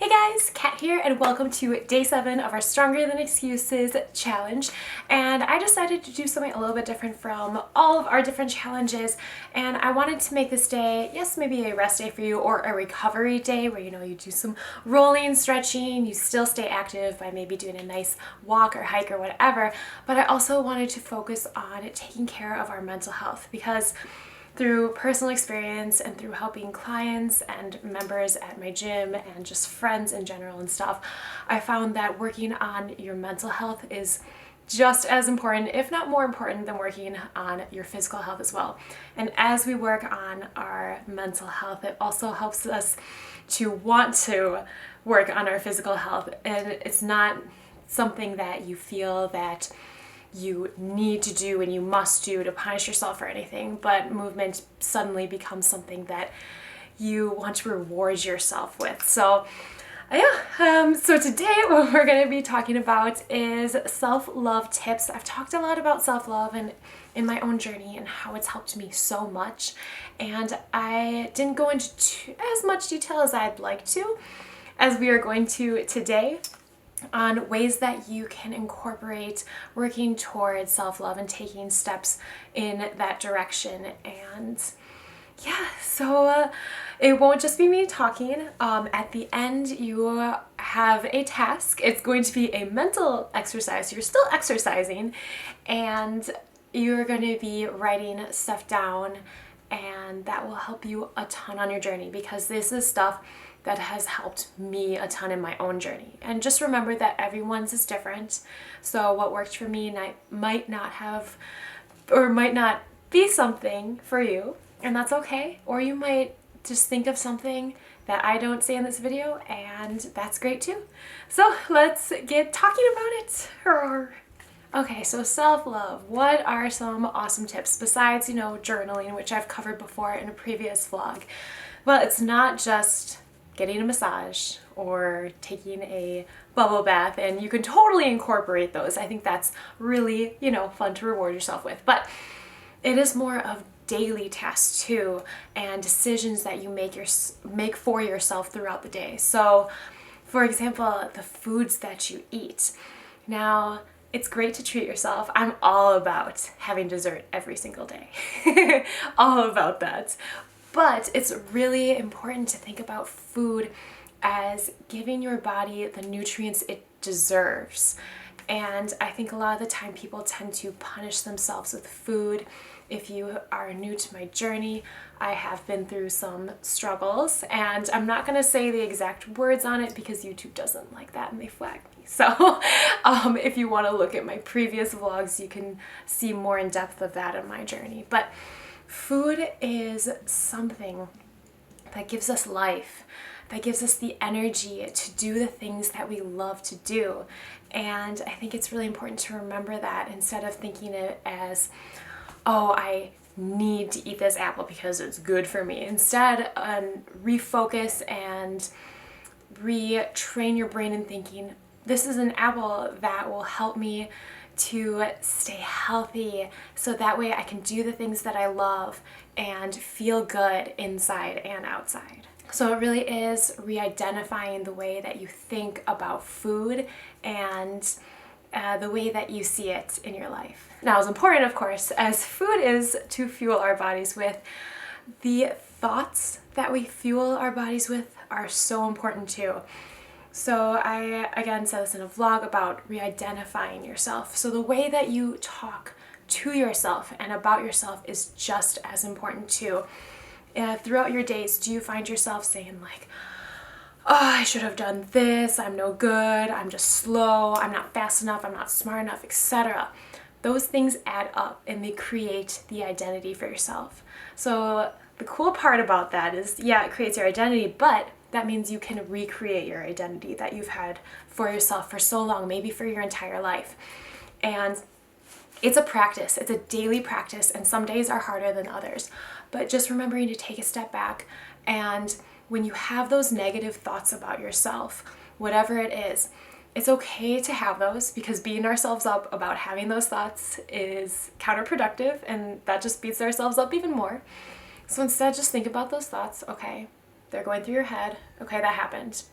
Hey guys, Kat here and welcome to day 7 of our Stronger Than Excuses challenge. And I decided to do something a little bit different from all of our different challenges, and I wanted to make this day, yes, maybe a rest day for you or a recovery day where you do some rolling, stretching, you still stay active by maybe doing a nice walk or hike or whatever, but I also wanted to focus on taking care of our mental health because through personal experience and through helping clients and members at my gym and just friends in general and stuff, I found that working on your mental health is just as important, if not more important, than working on your physical health as well. And as we work on our mental health, it also helps us to want to work on our physical health. And it's not something that you feel that you need to do and you must do to punish yourself for anything, but movement suddenly becomes something that you want to reward yourself with. So so today what we're going to be talking about is self-love tips. I've talked a lot about self-love and in my own journey and how it's helped me so much, and I didn't go into as much detail as I'd like to, as we are going to today, on ways that you can incorporate working towards self-love and taking steps in that direction. And yeah, so it won't just be me talking. At the end, you have a task. It's going to be a mental exercise. You're still exercising, and you're going to be writing stuff down, and that will help you a ton on your journey, because this is stuff that has helped me a ton in my own journey. And just remember that everyone's is different. So what worked for me might not have, or might not be something for you, and that's okay. Or you might just think of something that I don't say in this video, and that's great too. So let's get talking about it. RAWRR. Okay, so self-love. What are some awesome tips besides, journaling, which I've covered before in a previous vlog? Well, it's not just getting a massage or taking a bubble bath, and you can totally incorporate those. I think that's really, fun to reward yourself with. But it is more of daily tasks too, and decisions that you make for yourself throughout the day. So, for example, the foods that you eat. Now, it's great to treat yourself. I'm all about having dessert every single day. All about that. But it's really important to think about food as giving your body the nutrients it deserves. And I think a lot of the time people tend to punish themselves with food. If you are new to my journey, I have been through some struggles, and I'm not going to say the exact words on it because YouTube doesn't like that and they flag me. So if you want to look at my previous vlogs, you can see more in depth of that in my journey. But food is something that gives us life, that gives us the energy to do the things that we love to do. And I think it's really important to remember that, instead of thinking it as, oh, I need to eat this apple because it's good for me. Instead, refocus and retrain your brain in thinking, this is an apple that will help me to stay healthy, so that way I can do the things that I love and feel good inside and outside. So it really is re-identifying the way that you think about food and the way that you see it in your life. Now, as important, of course, as food is to fuel our bodies with, the thoughts that we fuel our bodies with are so important too. So I, again, said this in a vlog about re-identifying yourself. So the way that you talk to yourself and about yourself is just as important too. Throughout your days, do you find yourself saying like, oh, I should have done this, I'm no good, I'm just slow, I'm not fast enough, I'm not smart enough, etc. Those things add up and they create the identity for yourself. So the cool part about that is, yeah, it creates your identity, but that means you can recreate your identity that you've had for yourself for so long, maybe for your entire life. And it's a practice, it's a daily practice, and some days are harder than others. But just remembering to take a step back, and when you have those negative thoughts about yourself, whatever it is, it's okay to have those, because beating ourselves up about having those thoughts is counterproductive, and that just beats ourselves up even more. So instead, just think about those thoughts. Okay, they're going through your head. Okay, that happened.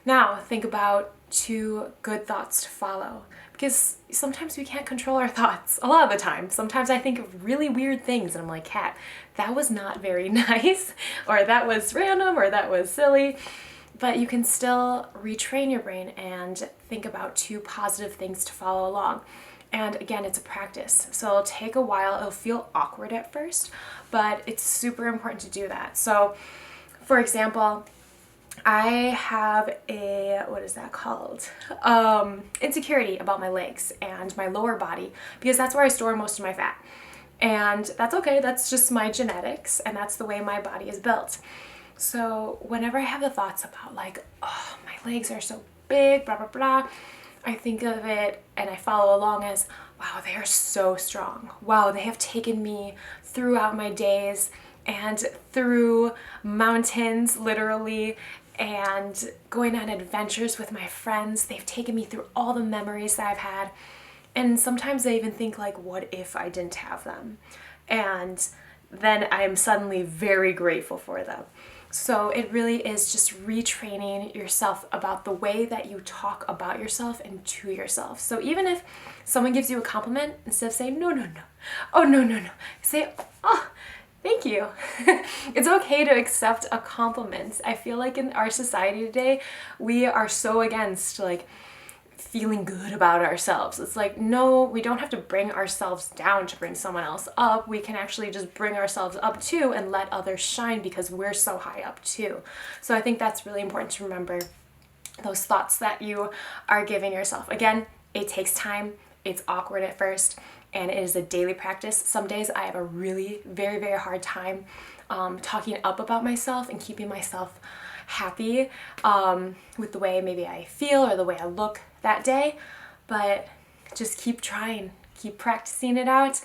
Now think about 2 good thoughts to follow, because sometimes we can't control our thoughts. A lot of the time. Sometimes I think of really weird things and I'm like, Kat, that was not very nice, or that was random, or that was silly. But you can still retrain your brain and think about 2 positive things to follow along. And again, it's a practice. So it'll take a while. It'll feel awkward at first, but it's super important to do that. So for example, I have a, what is that called? Insecurity about my legs and my lower body, because that's where I store most of my fat. And that's okay. That's just my genetics, and that's the way my body is built. So whenever I have the thoughts about like, oh, my legs are so big, blah, blah, blah, I think of it and I follow along as, wow, they are so strong. Wow, they have taken me throughout my days and through mountains, literally, and going on adventures with my friends. They've taken me through all the memories that I've had. And sometimes I even think like, what if I didn't have them? And then I am suddenly very grateful for them. So it really is just retraining yourself about the way that you talk about yourself and to yourself. So even if someone gives you a compliment, instead of saying, no, no, no, oh, no, no, no, say, oh, thank you. It's okay to accept a compliment. I feel like in our society today, we are so against like feeling good about ourselves. It's like, no, we don't have to bring ourselves down to bring someone else up. We can actually just bring ourselves up too and let others shine, because we're so high up too. So I think that's really important to remember, those thoughts that you are giving yourself. Again, it takes time. It's awkward at first, and it is a daily practice. Some days I have a really very, very hard time talking up about myself and keeping myself happy with the way maybe I feel or the way I look that day, but just keep trying, keep practicing it out,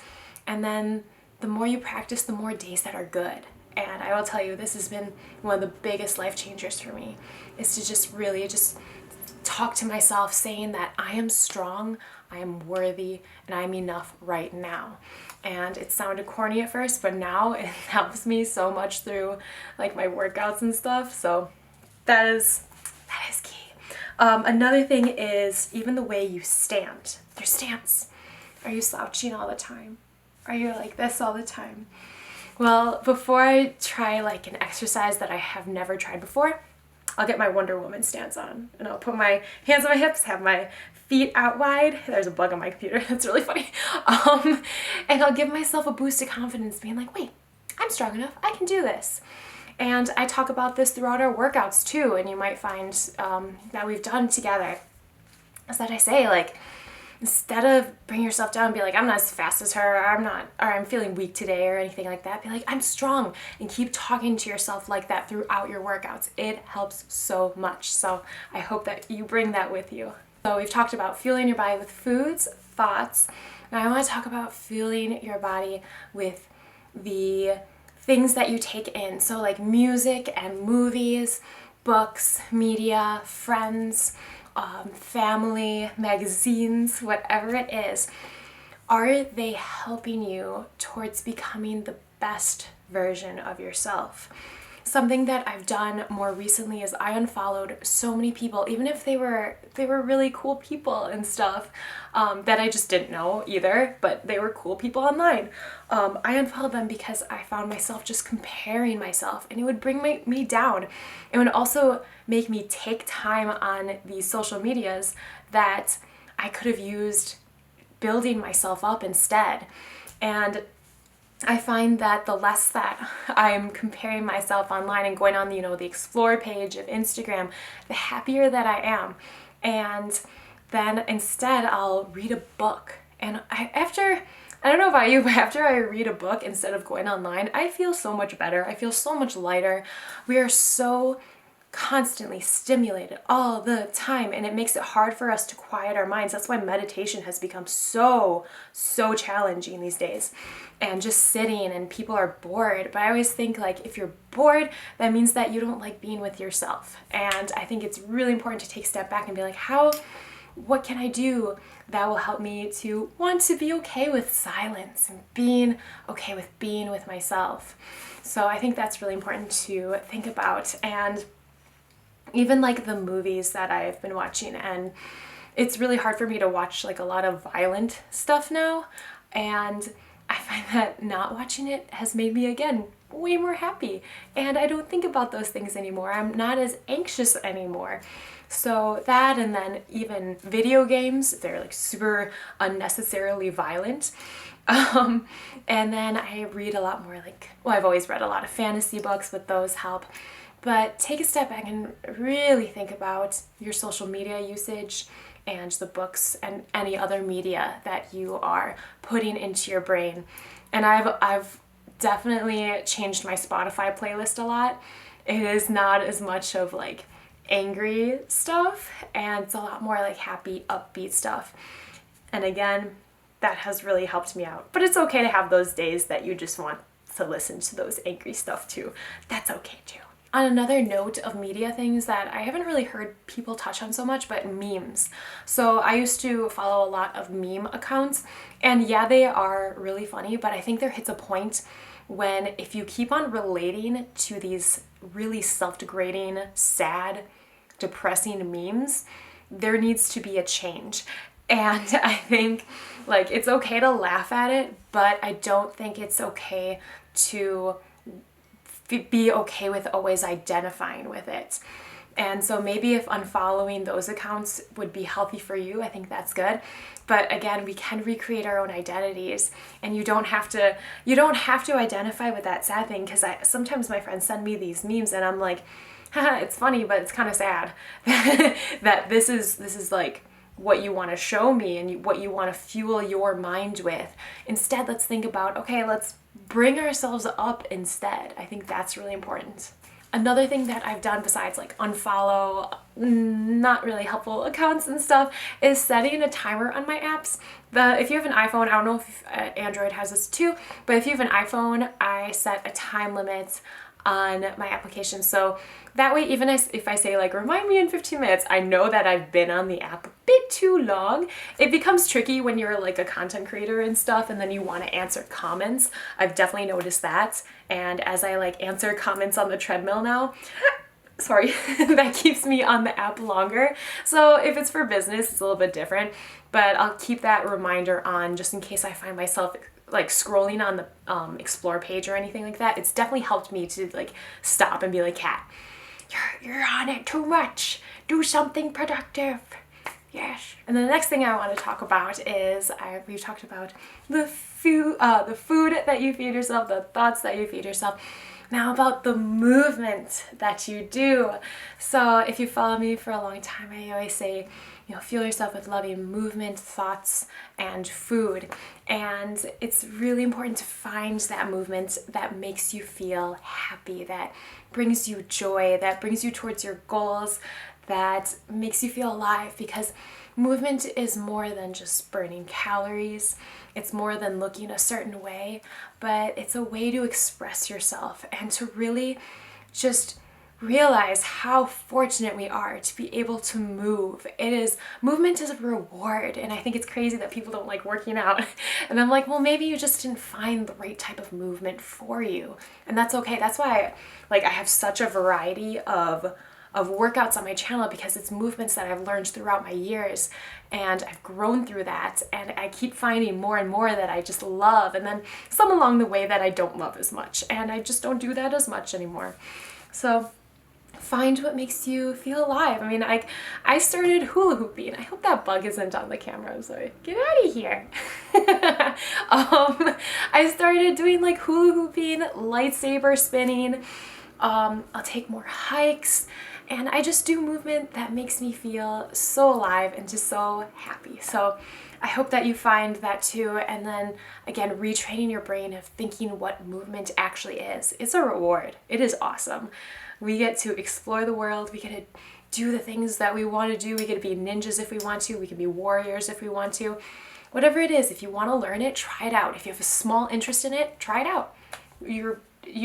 and then the more you practice, the more days that are good. And I will tell you, this has been one of the biggest life changers for me, is to just really just talk to myself saying that I am strong, I am worthy, and I am enough right now. And it sounded corny at first, but now it helps me so much through like my workouts and stuff. So that is key. Another thing is even the way you stand, your stance. Are you slouching all the time? Are you like this all the time? Well, before I try like an exercise that I have never tried before, I'll get my Wonder Woman stance on, and I'll put my hands on my hips, have my feet out wide. There's a bug on my computer. That's really funny. And I'll give myself a boost of confidence, being like, wait, I'm strong enough. I can do this. And I talk about this throughout our workouts too, and you might find that we've done together, is that I say like, instead of bring yourself down and be like, I'm not as fast as her, or I'm feeling weak today or anything like that, be like, I'm strong, and keep talking to yourself like that throughout your workouts. It helps so much. So I hope that you bring that with you. So we've talked about fueling your body with foods, thoughts. Now I want to talk about fueling your body with the things that you take in. So like music and movies, books, media, friends, family, magazines, whatever it is. Are they helping you towards becoming the best version of yourself? Something that I've done more recently is I unfollowed so many people, even if they were really cool people and stuff, that I just didn't know either, but they were cool people online. I unfollowed them because I found myself just comparing myself, and it would bring me down. It would also make me take time on these social medias that I could have used building myself up instead. And I find that the less that I'm comparing myself online and going on, the explore page of Instagram, the happier that I am. And then instead I'll read a book. And I don't know about you, but after I read a book instead of going online, I feel so much better. I feel so much lighter. We are so constantly stimulated all the time, and it makes it hard for us to quiet our minds. That's why meditation has become so challenging these days, and just sitting, and people are bored. But I always think like, if you're bored, that means that you don't like being with yourself. And I think it's really important to take a step back and be like, what can I do that will help me to want to be okay with silence and being okay with being with myself? So I think that's really important to think about. And even like the movies that I've been watching, and it's really hard for me to watch like a lot of violent stuff now, and I find that not watching it has made me, again, way more happy, and I don't think about those things anymore. I'm not as anxious anymore. So that, and then even video games, they're like super unnecessarily violent. And then I read a lot more, like, well, I've always read a lot of fantasy books, but those help. But take a step back and really think about your social media usage and the books and any other media that you are putting into your brain. And I've definitely changed my Spotify playlist a lot. It is not as much of like angry stuff, and it's a lot more like happy, upbeat stuff. And again, that has really helped me out. But it's okay to have those days that you just want to listen to those angry stuff too. That's okay too. On another note of media things that I haven't really heard people touch on so much, but memes. So I used to follow a lot of meme accounts, and yeah, they are really funny, but I think there hits a point when if you keep on relating to these really self-degrading, sad, depressing memes, there needs to be a change. And I think like it's okay to laugh at it, but I don't think it's okay to be okay with always identifying with it. And so maybe if unfollowing those accounts would be healthy for you, I think that's good. But again, we can recreate our own identities, and you don't have to identify with that sad thing, because sometimes my friends send me these memes and I'm like, haha, it's funny, but it's kind of sad that this is like what you want to show me and what you want to fuel your mind with. Instead, let's think about, okay, let's bring ourselves up instead. I think that's really important. Another thing that I've done besides like unfollow not really helpful accounts and stuff is setting a timer on my apps. If you have an iPhone, I don't know if Android has this too, but if you have an iPhone, I set a time limit on my application. So that way, even if I say like, remind me in 15 minutes, I know that I've been on the app a bit too long. It becomes tricky when you're like a content creator and stuff, and then you want to answer comments. I've definitely noticed that. And as I like answer comments on the treadmill now, sorry, that keeps me on the app longer. So if it's for business, it's a little bit different, but I'll keep that reminder on just in case I find myself like scrolling on the explore page or anything like that. It's definitely helped me to like stop and be like, Kat, you're on it too much. Do something productive. Yes. And then the next thing I want to talk about is we've talked about the food that you feed yourself, the thoughts that you feed yourself. Now about the movement that you do. So if you follow me for a long time, I always say, fuel yourself with loving movement, thoughts, and food. And it's really important to find that movement that makes you feel happy, that brings you joy, that brings you towards your goals, that makes you feel alive, because movement is more than just burning calories. It's more than looking a certain way, but it's a way to express yourself and to really just realize how fortunate we are to be able to move. Movement is a reward, and I think it's crazy that people don't like working out. And I'm like, well, maybe you just didn't find the right type of movement for you, and that's okay. That's why I have such a variety of workouts on my channel, because it's movements that I've learned throughout my years, and I've grown through that, and I keep finding more and more that I just love, and then some along the way that I don't love as much, and I just don't do that as much anymore. So find what makes you feel alive. I mean, I started hula hooping. I hope that bug isn't on the camera. I'm sorry. Get out of here. I started doing like hula hooping, lightsaber spinning. I'll take more hikes, and I just do movement that makes me feel so alive and just so happy. So I hope that you find that too. And then again, retraining your brain of thinking what movement actually is. It's a reward. It is awesome. We get to explore the world. We get to do the things that we want to do. We get to be ninjas if we want to. We can be warriors if we want to. Whatever it is, if you want to learn it, try it out. If you have a small interest in it, try it out. You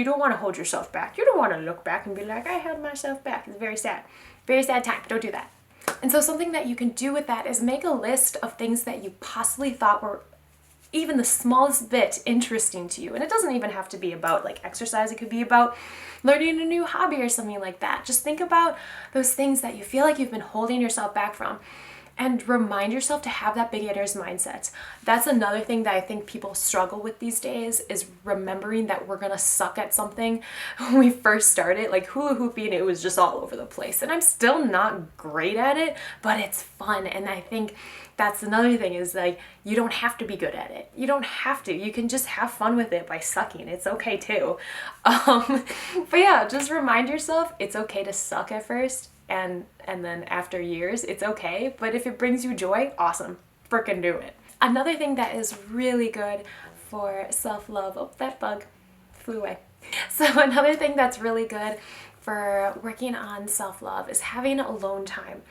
don't want to hold yourself back. You don't want to look back and be like, I held myself back. It's very sad. Very sad time. Don't do that. And so something that you can do with that is make a list of things that you possibly thought were even the smallest bit interesting to you. And it doesn't even have to be about like exercise. It could be about learning a new hobby or something like that. Just think about those things that you feel like you've been holding yourself back from, and remind yourself to have that beginner's mindset. That's another thing that I think people struggle with these days, is remembering that we're gonna suck at something. When we first started, like hula hooping, it was just all over the place. And I'm still not great at it, but it's fun. And I think that's another thing, is like, you don't have to be good at it. You don't have to. You can just have fun with it by sucking. It's okay too. But yeah, just remind yourself it's okay to suck at first. And then after years, it's okay. But if it brings you joy, awesome. Frickin' do it. Another thing that is really good for self-love, oh, that bug flew away. So another thing that's really good for working on self-love is having alone time.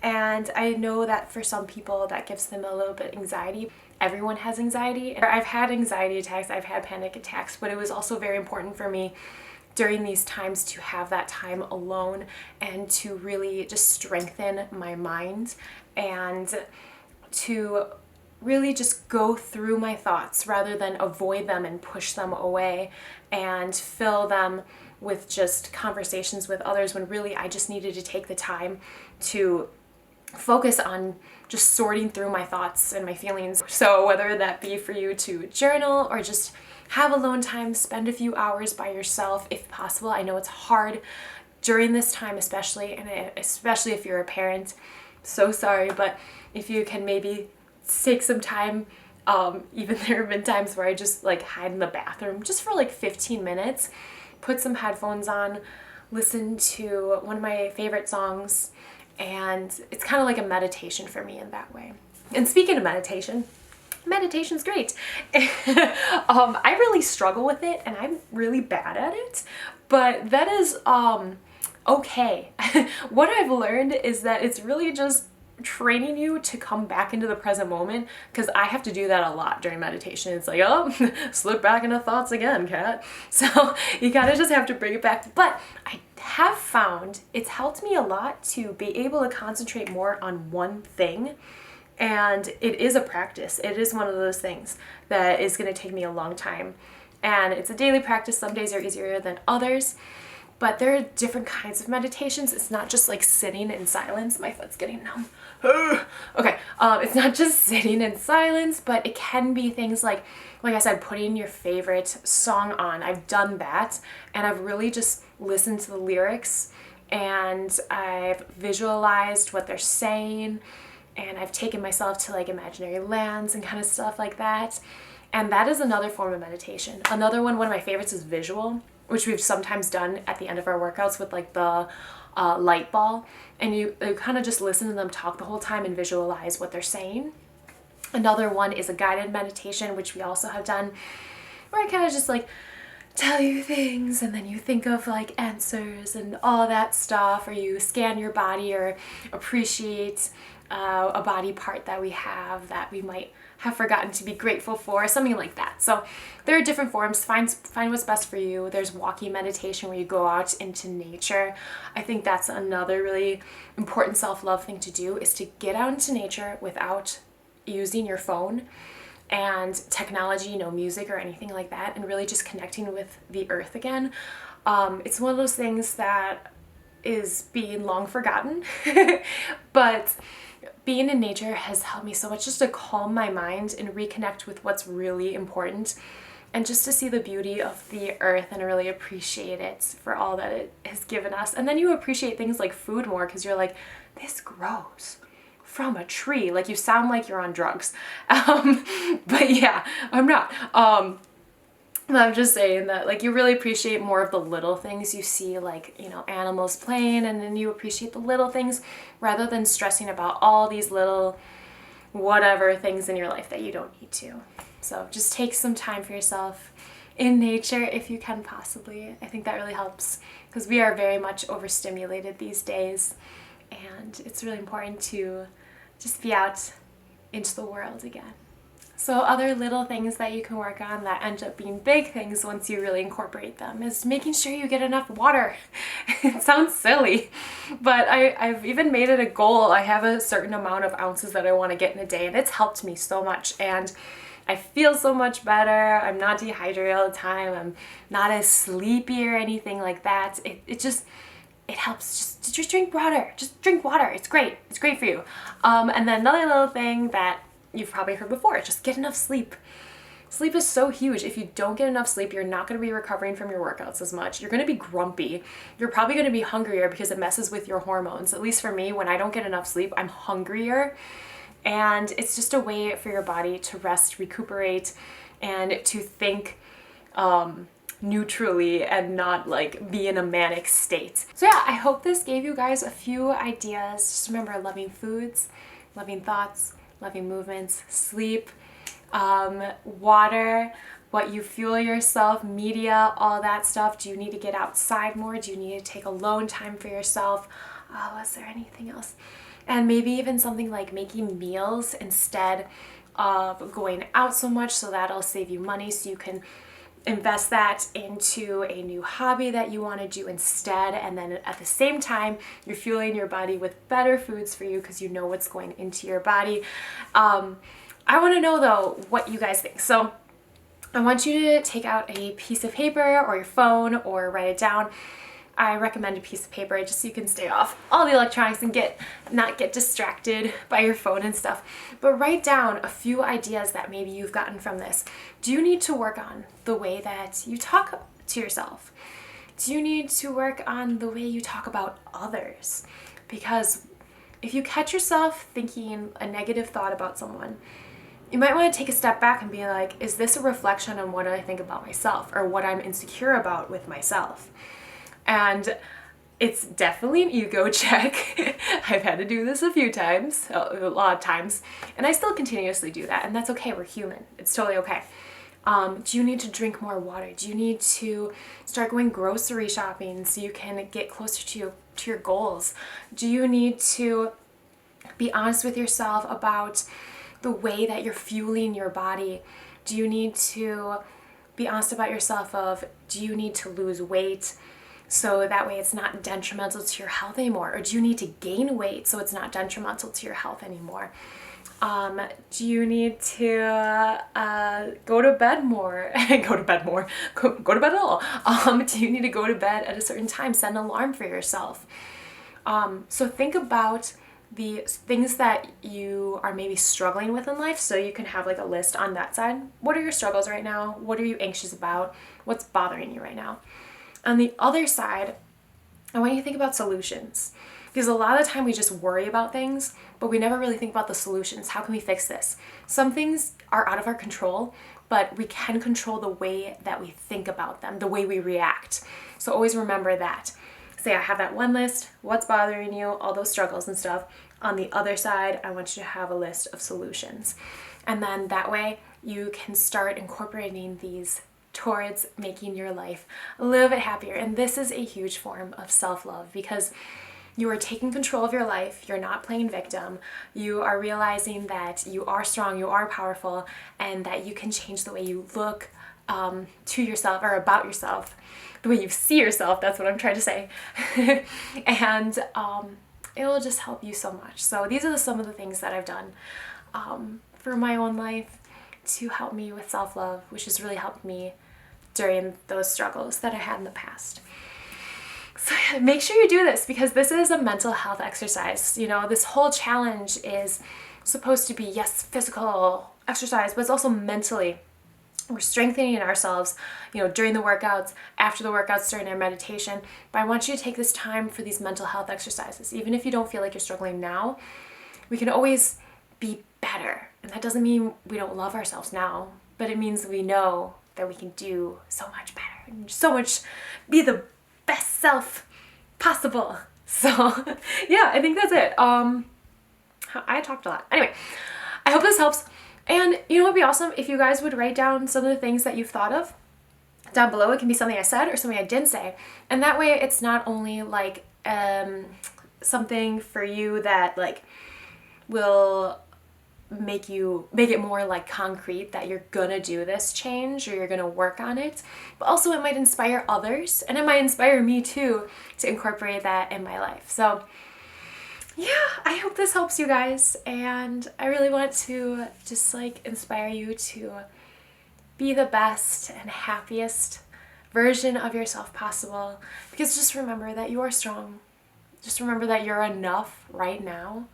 And I know that for some people that gives them a little bit of anxiety. Everyone has anxiety. I've had anxiety attacks, I've had panic attacks, but it was also very important for me during these times to have that time alone and to really just strengthen my mind and to really just go through my thoughts rather than avoid them and push them away and fill them with just conversations with others, when really I just needed to take the time to focus on just sorting through my thoughts and my feelings. So whether that be for you to journal or just have alone time, spend a few hours by yourself if possible. I know it's hard during this time especially, and especially if you're a parent. So sorry, but if you can maybe take some time, even there have been times where I just like hide in the bathroom just for like 15 minutes, put some headphones on, listen to one of my favorite songs, and it's kind of like a meditation for me in that way. And speaking of meditation, meditation's great. I really struggle with it and I'm really bad at it, but that is okay. What I've learned is that it's really just training you to come back into the present moment, because I have to do that a lot during meditation. It's like, oh, slip back into thoughts again, Kat. So you kind of just have to bring it back. But I have found it's helped me a lot to be able to concentrate more on one thing. And it is a practice. It is one of those things that is going to take me a long time. And it's a daily practice. Some days are easier than others. But there are different kinds of meditations. It's not just like sitting in silence. My foot's getting numb. Okay, it's not just sitting in silence, but it can be things like I said, putting your favorite song on. I've done that, and I've really just listened to the lyrics, and I've visualized what they're saying, and I've taken myself to like imaginary lands and kind of stuff like that. And that is another form of meditation. Another one of my favorites is visual, which we've sometimes done at the end of our workouts with like the light ball, and you kind of just listen to them talk the whole time and visualize what they're saying. Another one is a guided meditation, which we also have done, where I kind of just like tell you things and then you think of like answers and all that stuff, or you scan your body or appreciate a body part that we have that we might have forgotten to be grateful for, something like that. So there are different forms. Find what's best for you. There's walking meditation, where you go out into nature. I think that's another really important self-love thing to do, is to get out into nature without using your phone and technology, no music or anything like that, and really just connecting with the earth again. It's one of those things that is being long forgotten, but being in nature has helped me so much just to calm my mind and reconnect with what's really important, and just to see the beauty of the earth and really appreciate it for all that it has given us. And then you appreciate things like food more, because you're like, this grows from a tree. Like, you sound like you're on drugs. But yeah, I'm not. I'm just saying that, like, you really appreciate more of the little things. You see, like, you know, animals playing, and then you appreciate the little things rather than stressing about all these little whatever things in your life that you don't need to. So just take some time for yourself in nature if you can possibly. I think that really helps, because we are very much overstimulated these days, and it's really important to just be out into the world again. So other little things that you can work on that end up being big things once you really incorporate them is making sure you get enough water. It sounds silly, but I've even made it a goal. I have a certain amount of ounces that I want to get in a day, and it's helped me so much. And I feel so much better. I'm not dehydrated all the time. I'm not as sleepy or anything like that. It helps. Just drink water. Just drink water. It's great. It's great for you. And then another little thing that you've probably heard before, just get enough sleep. Sleep is so huge. If you don't get enough sleep, you're not going to be recovering from your workouts as much. You're going to be grumpy. You're probably going to be hungrier because it messes with your hormones. At least for me, when I don't get enough sleep, I'm hungrier. And it's just a way for your body to rest, recuperate, and to think neutrally and not like be in a manic state. So yeah, I hope this gave you guys a few ideas. Just remember loving foods, loving thoughts, loving movements, sleep, water, what you fuel yourself, media, all that stuff. Do you need to get outside more? Do you need to take alone time for yourself? Was there anything else? And maybe even something like making meals instead of going out so much, so that'll save you money, so you can invest that into a new hobby that you want to do instead. And then at the same time, you're fueling your body with better foods for you because you know what's going into your body. I want to know though what you guys think. So I want you to take out a piece of paper or your phone or write it down. I recommend a piece of paper just so you can stay off all the electronics and not get distracted by your phone and stuff. But write down a few ideas that maybe you've gotten from this. Do you need to work on the way that you talk to yourself? Do you need to work on the way you talk about others? Because if you catch yourself thinking a negative thought about someone, you might want to take a step back and be like, is this a reflection on what I think about myself or what I'm insecure about with myself? And it's definitely an ego check. I've had to do this a few times, a lot of times, and I still continuously do that, and that's okay. We're human. It's totally okay. Do you need to drink more water? Do you need to start going grocery shopping so you can get closer to your goals? Do you need to be honest with yourself about the way that you're fueling your body? Do you need to be honest about yourself of, do you need to lose weight so that way it's not detrimental to your health anymore? Or do you need to gain weight so it's not detrimental to your health anymore? Do you need to go to bed more? Go to bed more. Go to bed at all. Do you need to go to bed at a certain time? Set an alarm for yourself. So think about the things that you are maybe struggling with in life, so you can have like a list on that side. What are your struggles right now? What are you anxious about? What's bothering you right now? On the other side, I want you to think about solutions, because a lot of the time we just worry about things, but we never really think about the solutions. How can we fix this? Some things are out of our control, but we can control the way that we think about them, the way we react. So always remember that. Say I have that one list, what's bothering you, all those struggles and stuff. On the other side, I want you to have a list of solutions. And then that way you can start incorporating these towards making your life a little bit happier. And this is a huge form of self-love, because you are taking control of your life. You're not playing victim. You are realizing that you are strong, you are powerful, and that you can change the way you look to yourself or about yourself, the way you see yourself. That's what I'm trying to say. And it will just help you so much. So these are some of the things that I've done for my own life to help me with self-love, which has really helped me during those struggles that I had in the past. So make sure you do this, because this is a mental health exercise. You know, this whole challenge is supposed to be, yes, physical exercise, but it's also mentally. We're strengthening ourselves, you know, during the workouts, after the workouts, during our meditation. But I want you to take this time for these mental health exercises. Even if you don't feel like you're struggling now, we can always be better. And that doesn't mean we don't love ourselves now, but it means we know that we can do so much better and so much, be the best self possible. So yeah, I think that's it. I talked a lot. Anyway, I hope this helps. And you know what would be awesome if you guys would write down some of the things that you've thought of down below. It can be something I said or something I didn't say. And that way it's not only like something for you that like will make it more like concrete that you're gonna do this change or you're gonna work on it, but also it might inspire others, and it might inspire me too to incorporate that in my life. So yeah, I hope this helps you guys, and I really want to just like inspire you to be the best and happiest version of yourself possible, because just remember that you are strong. Just remember that you're enough right now,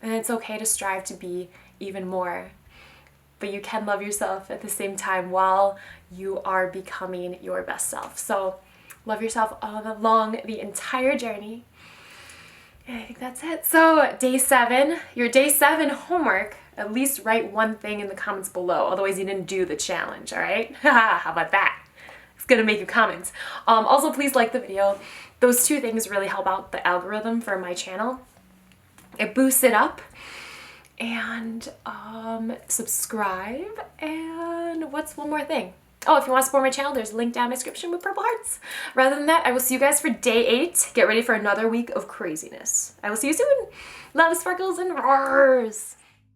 and it's okay to strive to be even more. But you can love yourself at the same time while you are becoming your best self. So love yourself all along the entire journey. And I think that's it. So day 7, your day 7 homework, at least write one thing in the comments below. Otherwise you didn't do the challenge, all right? How about that? It's gonna make you comment. Also, please like the video. Those 2 things really help out the algorithm for my channel. It boosts it up. And subscribe, and what's one more thing? Oh, if you want to support my channel, there's a link down in the description with purple hearts. Rather than that, I will see you guys for day 8. Get ready for another week of craziness. I will see you soon. Love, sparkles, and roars.